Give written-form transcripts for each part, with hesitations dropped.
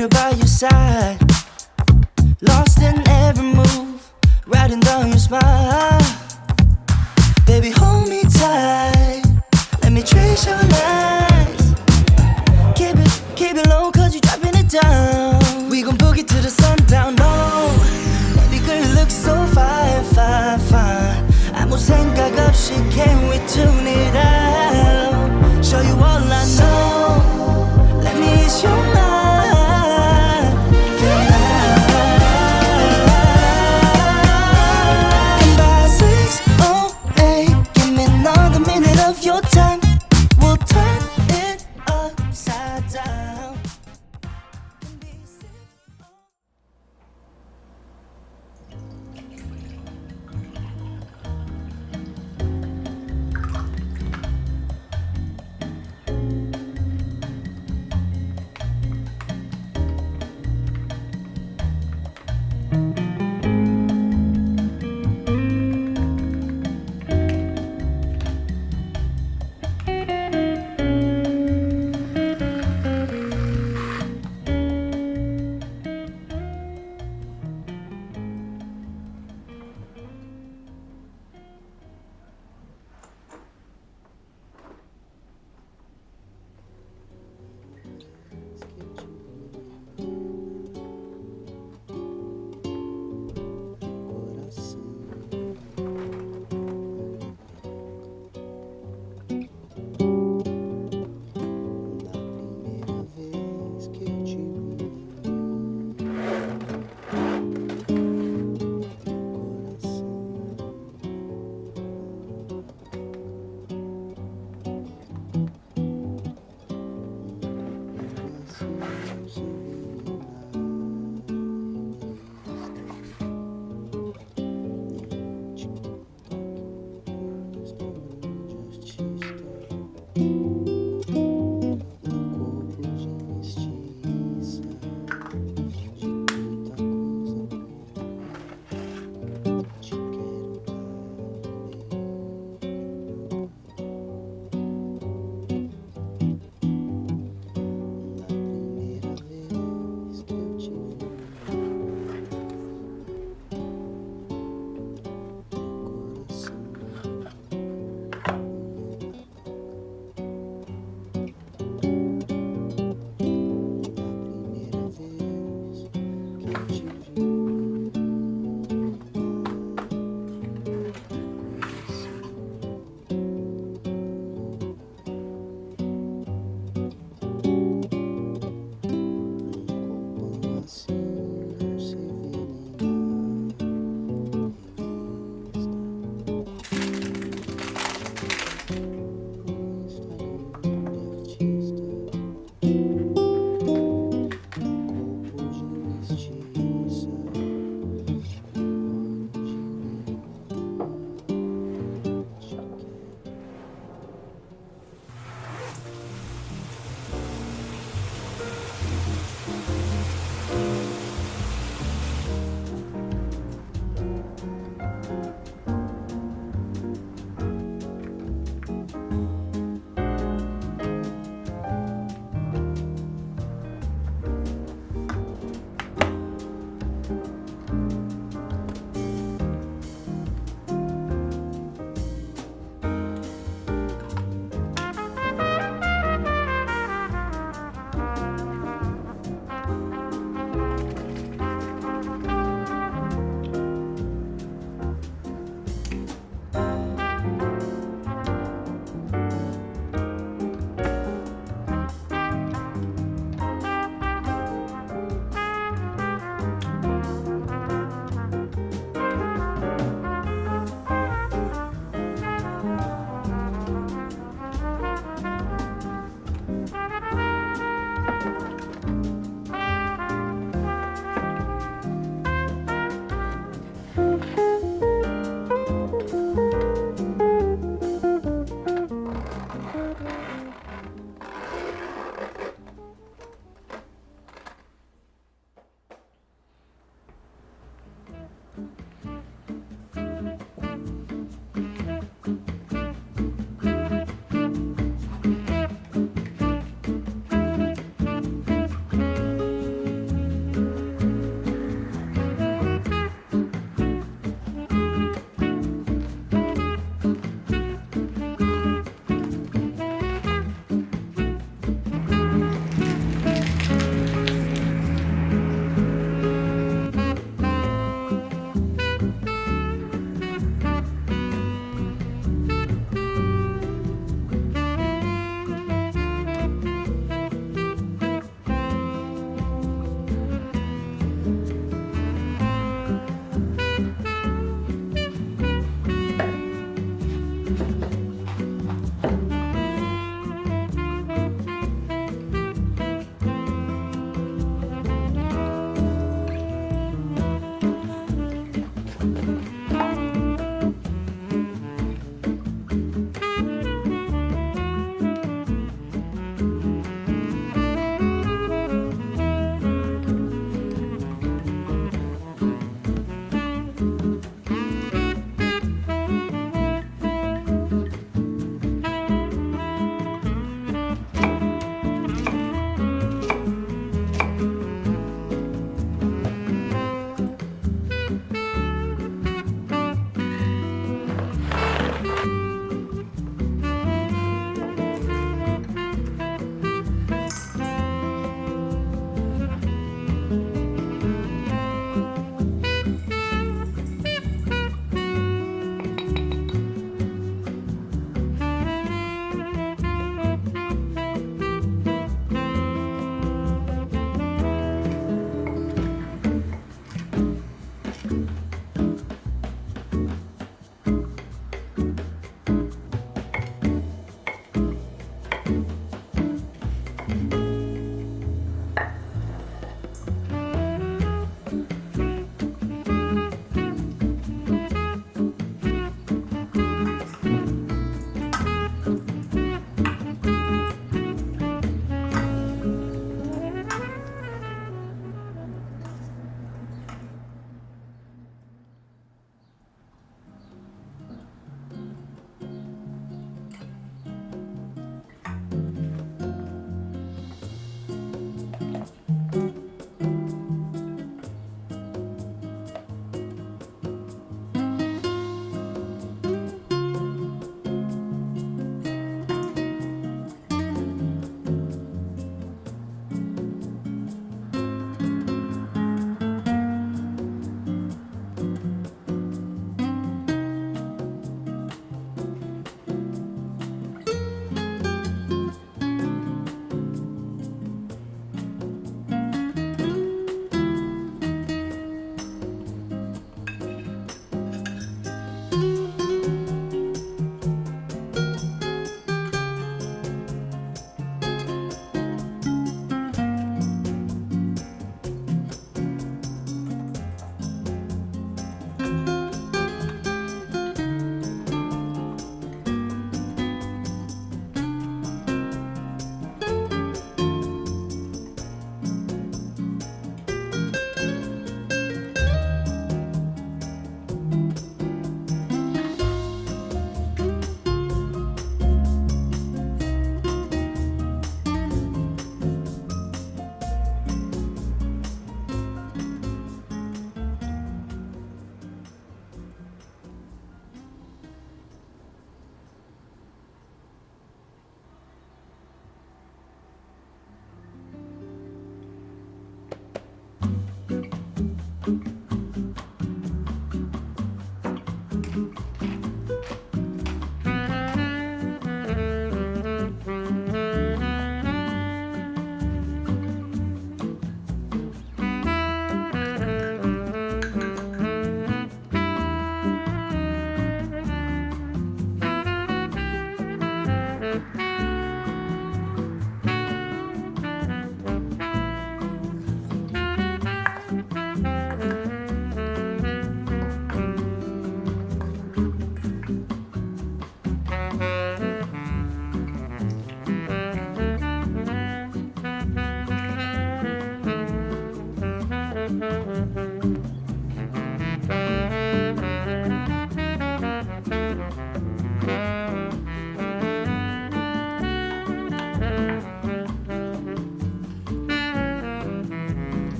right by your side, lost in every move, writing down your smile. Baby, hold me tight, let me trace your lines. Keep it low, cause you dropping it down. We gon' boogie to the sundown, no. Baby girl, you look so fine, fine, fine. 아무 생각 없이 can we tune it out? Show you all I know, let me ease your mind. Good night. And by 6:08, give me another minute of your time. We'll turn it upside down.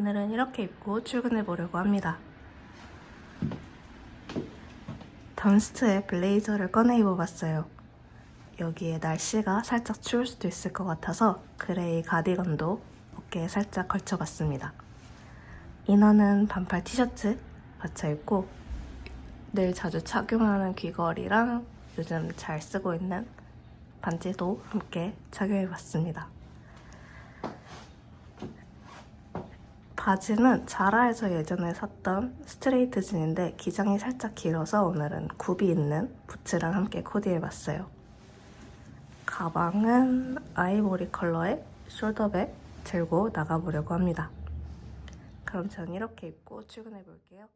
오늘은 이렇게 입고 출근해 보려고 합니다. 던스트의 블레이저를 꺼내 입어봤어요. 여기에 날씨가 살짝 추울 수도 있을 것 같아서 그레이 가디건도 어깨에 살짝 걸쳐봤습니다. 이너는 반팔 티셔츠 받쳐 입고 늘 자주 착용하는 귀걸이랑 요즘 잘 쓰고 있는 반지도 함께 착용해봤습니다. 바지는 자라에서 예전에 샀던 스트레이트 진인데 기장이 살짝 길어서 오늘은 굽이 있는 부츠랑 함께 코디해봤어요. 가방은 아이보리 컬러의 숄더백 들고 나가보려고 합니다. 그럼 전 이렇게 입고 출근해볼게요.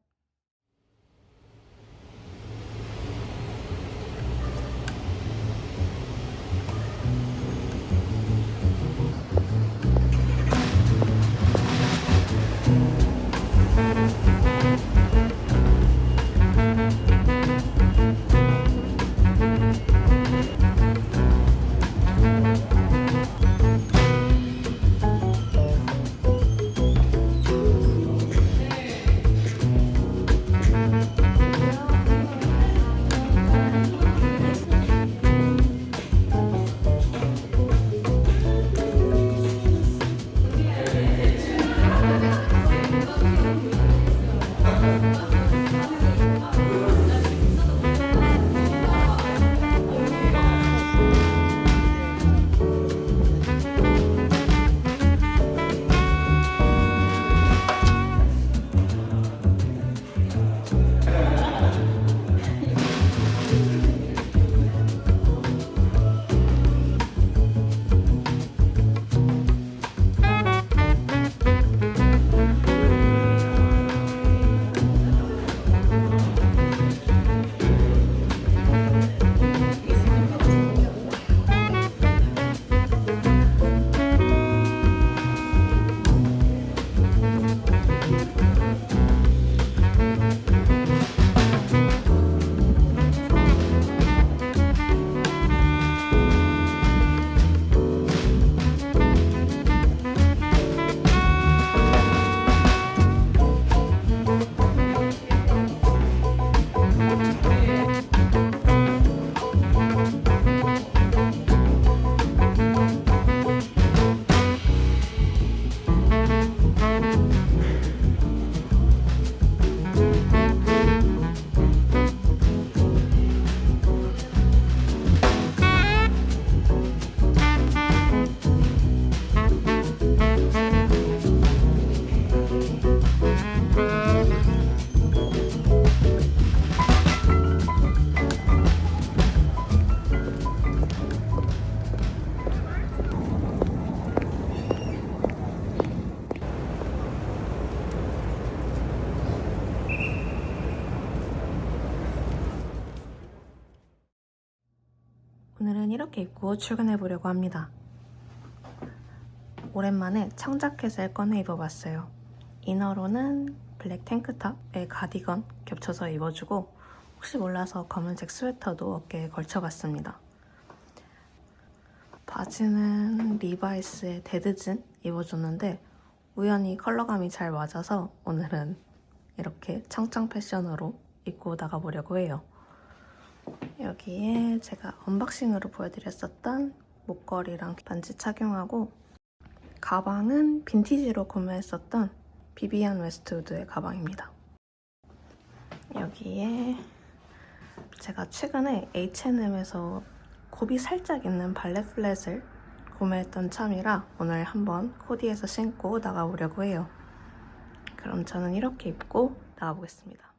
오늘은 이렇게 입고 출근해보려고 합니다. 오랜만에 청자켓을 꺼내 입어봤어요. 이너로는 블랙 탱크탑에 가디건 겹쳐서 입어주고 혹시 몰라서 검은색 스웨터도 어깨에 걸쳐봤습니다. 바지는 리바이스의 데드진 입어줬는데 우연히 컬러감이 잘 맞아서 오늘은 이렇게 청청 패션으로 입고 나가보려고 해요. 여기에 제가 언박싱으로 보여드렸었던 목걸이랑 반지 착용하고 가방은 빈티지로 구매했었던 비비안 웨스트우드의 가방입니다. 여기에 제가 최근에 H&M에서 굽이 살짝 있는 발렛 플랫을 구매했던 참이라 오늘 한번 코디해서 신고 나가보려고 해요. 그럼 저는 이렇게 입고 나가보겠습니다.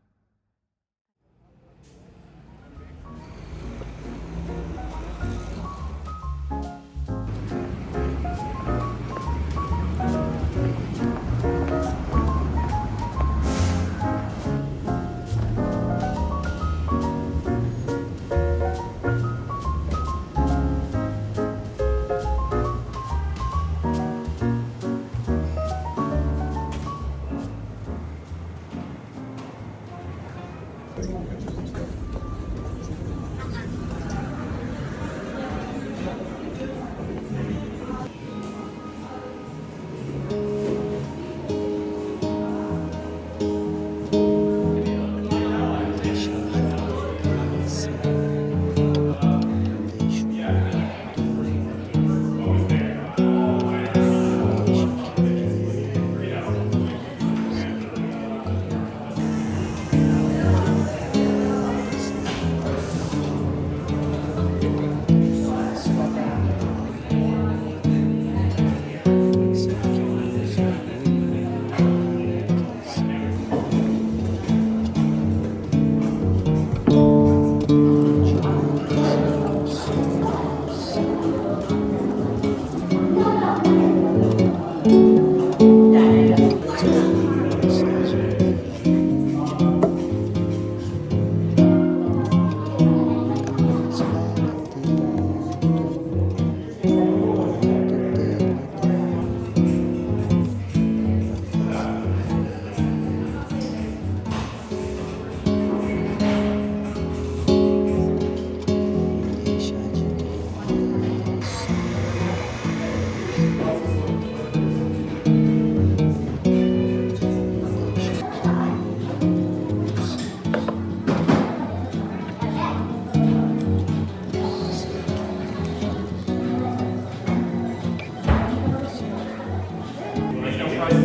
Não espere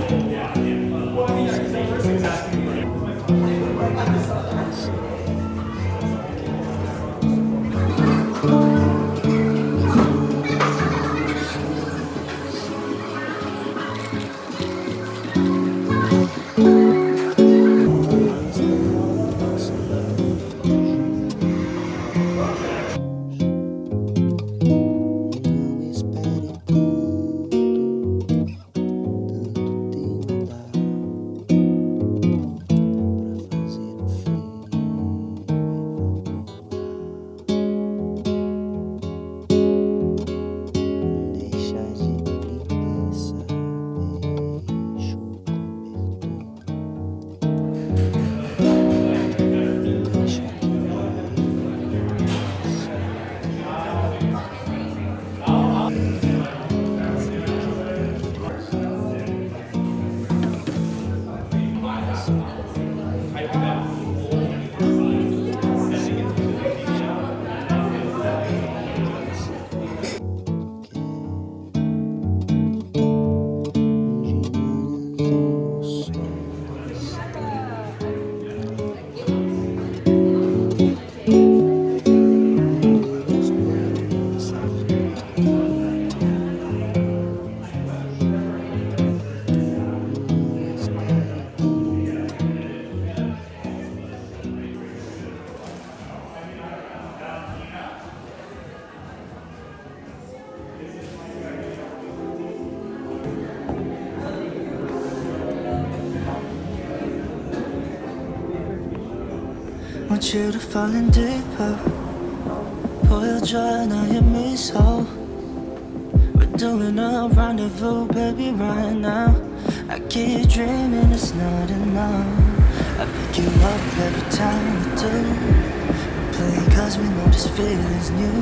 tanto tempo dá pra fazer o frio evaporar. Deixa de preguiça, deixa o cobertor. Deixa que want you to fall in deeper. Pour your joy, now you me so. We're doing a rendezvous, baby, right now. I keep dreaming it's not enough. I pick you up every time we do. We play cause we know this feeling's new.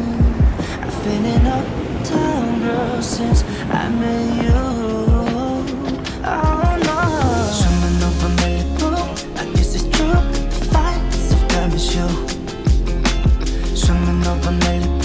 I've been in uptown, girl, since I met you. Oh no. Swimming over Malibu, I guess it's true. The fight is of damage you. Swimming over Malibu.